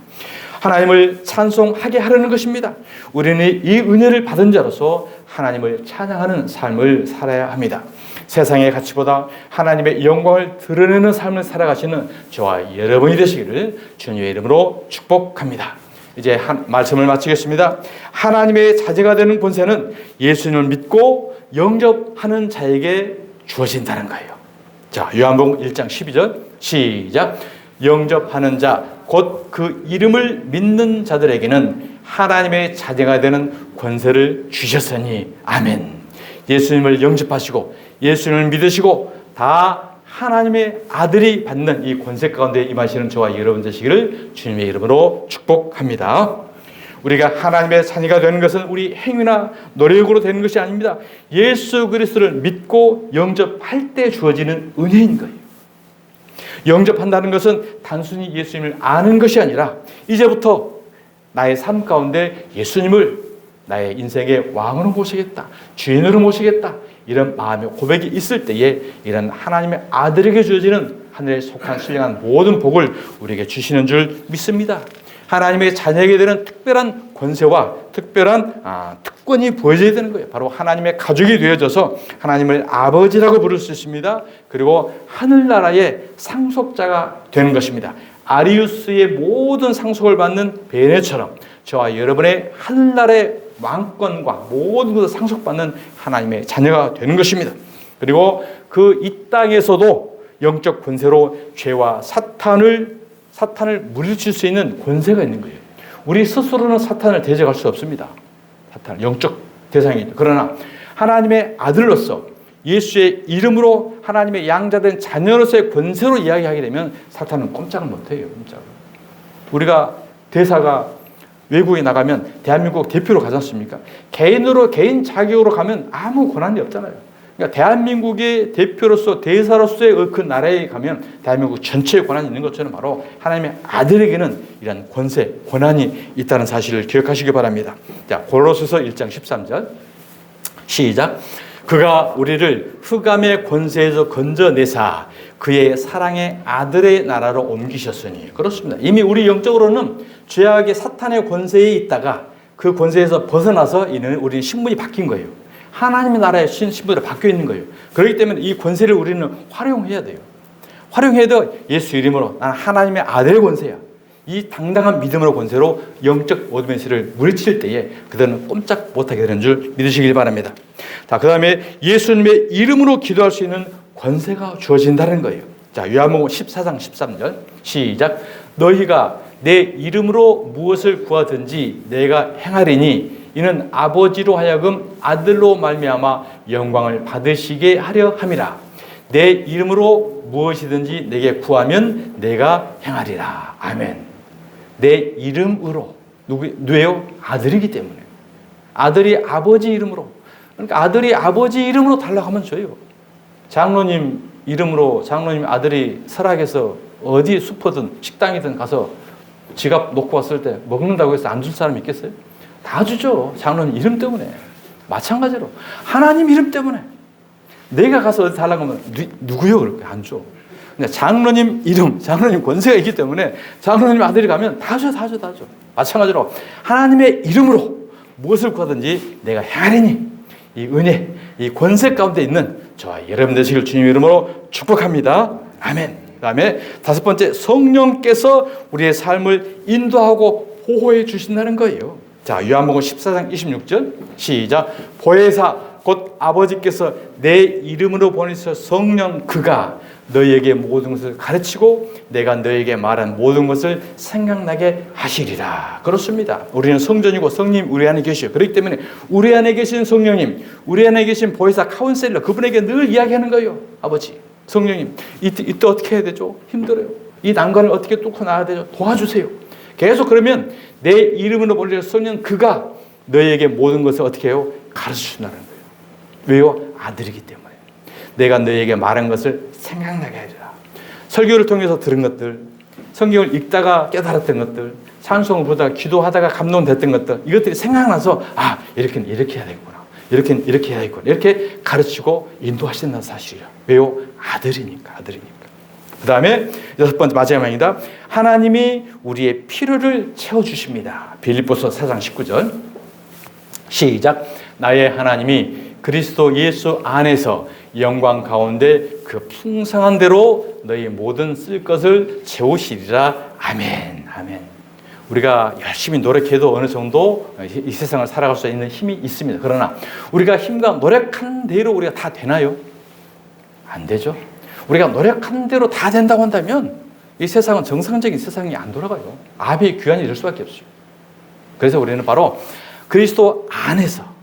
하나님을 찬송하게 하려는 것입니다. 우리는 이 은혜를 받은 자로서 하나님을 찬양하는 삶을 살아야 합니다. 세상의 가치보다 하나님의 영광을 드러내는 삶을 살아가시는 저와 여러분이 되시기를 주님의 이름으로 축복합니다. 이제 말씀을 마치겠습니다. 하나님의 자제가 되는 권세는 예수님을 믿고 영접하는 자에게 주어진다는 거예요. 자, 요한복음 1장 12절 시작. 영접하는 자 곧 그 이름을 믿는 자들에게는 하나님의 자제가 되는 권세를 주셨으니 아멘. 예수님을 영접하시고 예수님을 믿으시고 다 하나님의 아들이 받는 이 권세 가운데 임하시는 저와 여러분 되시기를 주님의 이름으로 축복합니다. 우리가 하나님의 자녀가 되는 것은 우리 행위나 노력으로 되는 것이 아닙니다. 예수 그리스도를 믿고 영접할 때 주어지는 은혜인 거예요. 영접한다는 것은 단순히 예수님을 아는 것이 아니라 이제부터 나의 삶 가운데 예수님을 나의 인생의 왕으로 모시겠다, 주인으로 모시겠다, 이런 마음의 고백이 있을 때에 이런 하나님의 아들에게 주어지는 하늘에 속한 신령한 모든 복을 우리에게 주시는 줄 믿습니다. 하나님의 자녀에게 되는 특별한 권세와 특별한 특권이 보여져야 되는 거예요. 바로 하나님의 가족이 되어져서 하나님을 아버지라고 부를 수 있습니다. 그리고 하늘나라의 상속자가 되는 것입니다. 아리우스의 모든 상속을 받는 베네처럼 저와 여러분의 하늘나라의 왕권과 모든 것을 상속받는 하나님의 자녀가 되는 것입니다. 그리고 그 이 땅에서도 영적 권세로 죄와 사탄을 물리칠 수 있는 권세가 있는 거예요. 우리 스스로는 사탄을 대적할 수 없습니다. 사탄, 영적 대상이죠. 그러나 하나님의 아들로서 예수의 이름으로 하나님의 양자된 자녀로서의 권세로 이야기하게 되면 사탄은 꼼짝을 못해요. 꼼짝을. 우리가 대사가 외국에 나가면 대한민국 대표로 가지 않습니까? 개인 자격으로 가면 아무 권한이 없잖아요. 그러니까 대한민국의 대표로서 대사로서의 그 나라에 가면 대한민국 전체의 권한이 있는 것처럼 바로 하나님의 아들에게는 이런 권세, 권한이 있다는 사실을 기억하시기 바랍니다. 자, 골로새서 1장 13절 시작. 그가 우리를 흑암의 권세에서 건져내사 그의 사랑의 아들의 나라로 옮기셨으니. 그렇습니다. 이미 우리 영적으로는 죄악의 사탄의 권세에 있다가 그 권세에서 벗어나서 우리는 신분이 바뀐 거예요. 하나님의 나라의 신분으로 바뀌어 있는 거예요. 그렇기 때문에 이 권세를 우리는 활용해야 돼요. 활용해도 예수 이름으로 나는 하나님의 아들의 권세야. 이 당당한 믿음으로 권세로 영적 어둠의 세를 물리칠 때에 그들은 꼼짝 못하게 되는 줄 믿으시길 바랍니다. 자, 그 다음에 예수님의 이름으로 기도할 수 있는 권세가 주어진다는 거예요. 자, 요한복음 14장 13절 시작. 너희가 내 이름으로 무엇을 구하든지 내가 행하리니 이는 아버지로 하여금 아들로 말미암아 영광을 받으시게 하려 함이라. 내 이름으로 무엇이든지 내게 구하면 내가 행하리라. 아멘. 내 이름으로. 누구예요? 아들이기 때문에. 아들이 아버지 이름으로. 그러니까 아들이 아버지 이름으로 달라고 하면 줘요. 장로님 이름으로 장로님 아들이 설악에서 어디 슈퍼든 식당이든 가서 지갑 놓고 왔을 때 먹는다고 해서 안 줄 사람 있겠어요? 다 주죠. 장로님 이름 때문에. 마찬가지로 하나님 이름 때문에. 내가 가서 어디 달라고 하면 누구요? 그렇게 안 줘. 그러니까 장로님 이름, 장로님 권세가 있기 때문에 장로님 아들이 가면 다 줘. 마찬가지로 하나님의 이름으로 무엇을 구하든지 내가 행하리니 이 은혜, 이 권세 가운데 있는 저와 여러분 되시길 주님 이름으로 축복합니다. 아멘. 그 다음에 다섯 번째, 성령께서 우리의 삶을 인도하고 보호해 주신다는 거예요. 자, 요한복음 14장 26절 시작. 보혜사 곧 아버지께서 내 이름으로 보내셔 성령 그가 너희에게 모든 것을 가르치고 내가 너희에게 말한 모든 것을 생각나게 하시리라. 그렇습니다. 우리는 성전이고 성님 우리 안에 계시요. 그렇기 때문에 우리 안에 계신 성령님, 우리 안에 계신 보혜사 카운셀러 그분에게 늘 이야기하는 거예요. 아버지, 성령님 이때 어떻게 해야 되죠? 힘들어요. 이 난관을 어떻게 뚫고 나가야 되죠? 도와주세요. 계속 그러면 내 이름으로 보내셔 성령 그가 너희에게 모든 것을 어떻게 해요? 가르치신다는 거예요. 왜요? 아들이기 때문에. 내가 너희에게 말한 것을 생각나게 하리라. 설교를 통해서 들은 것들, 성경을 읽다가 깨달았던 것들, 찬송을 보다가 기도하다가 감동됐던 것들, 이것들이 생각나서 이렇게 해야 되겠구나. 이렇게 해야 되겠구나. 이렇게 가르치고 인도하신다는 사실이에요. 왜요? 아들이니까. 그 다음에 여섯 번째 마지막입니다. 하나님이 우리의 필요를 채워주십니다. 빌립보서 4장 19절 시작. 나의 하나님이 그리스도 예수 안에서 영광 가운데 그 풍성한 대로 너희 모든 쓸 것을 채우시리라. 아멘. 우리가 열심히 노력해도 어느 정도 이 세상을 살아갈 수 있는 힘이 있습니다. 그러나 우리가 힘과 노력한 대로 우리가 다 되나요? 안 되죠. 우리가 노력한 대로 다 된다고 한다면 이 세상은 정상적인 세상이 안 돌아가요. 아비의 귀환이 될 수밖에 없어요. 그래서 우리는 바로 그리스도 안에서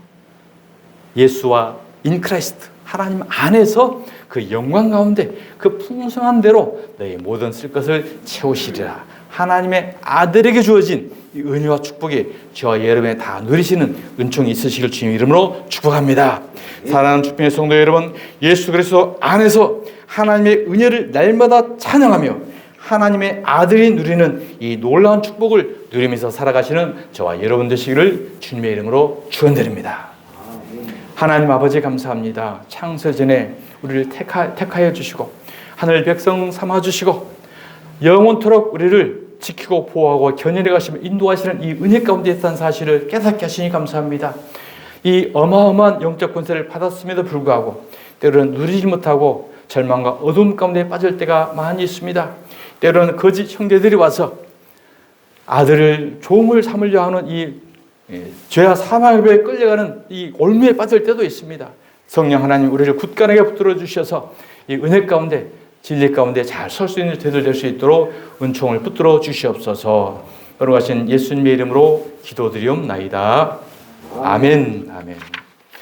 예수와 인크라이스트 하나님 안에서 그 영광 가운데 그 풍성한 대로 너희 모든 쓸 것을 채우시리라. 하나님의 아들에게 주어진 이 은혜와 축복이 저와 여러분에 다 누리시는 은총이 있으시길 주님 이름으로 축복합니다. 사랑하는 주님의 성도 여러분, 예수 그리스도 안에서 하나님의 은혜를 날마다 찬양하며 하나님의 아들이 누리는 이 놀라운 축복을 누리면서 살아가시는 저와 여러분 되시기를 주님의 이름으로 축원드립니다. 하나님 아버지 감사합니다. 창세전에 우리를 택하여 주시고 하늘 백성 삼아 주시고 영원토록 우리를 지키고 보호하고 견인해 가시며 인도하시는 이 은혜 가운데 있다는 사실을 깨닫게 하시니 감사합니다. 이 어마어마한 영적 권세를 받았음에도 불구하고 때로는 누리지 못하고 절망과 어둠 가운데 빠질 때가 많이 있습니다. 때로는 거짓 형제들이 와서 아들을 종을 삼으려 하는 이 죄와 사망에 끌려가는 이 올무에 빠질 때도 있습니다. 성령 하나님 우리를 굳건하게 붙들어 주셔서 이 은혜 가운데 진리 가운데 잘 설 수 있는 되들 될 수 있도록 은총을 붙들어 주시옵소서. 걸어가신 예수님의 이름으로 기도드리옵나이다. 아멘.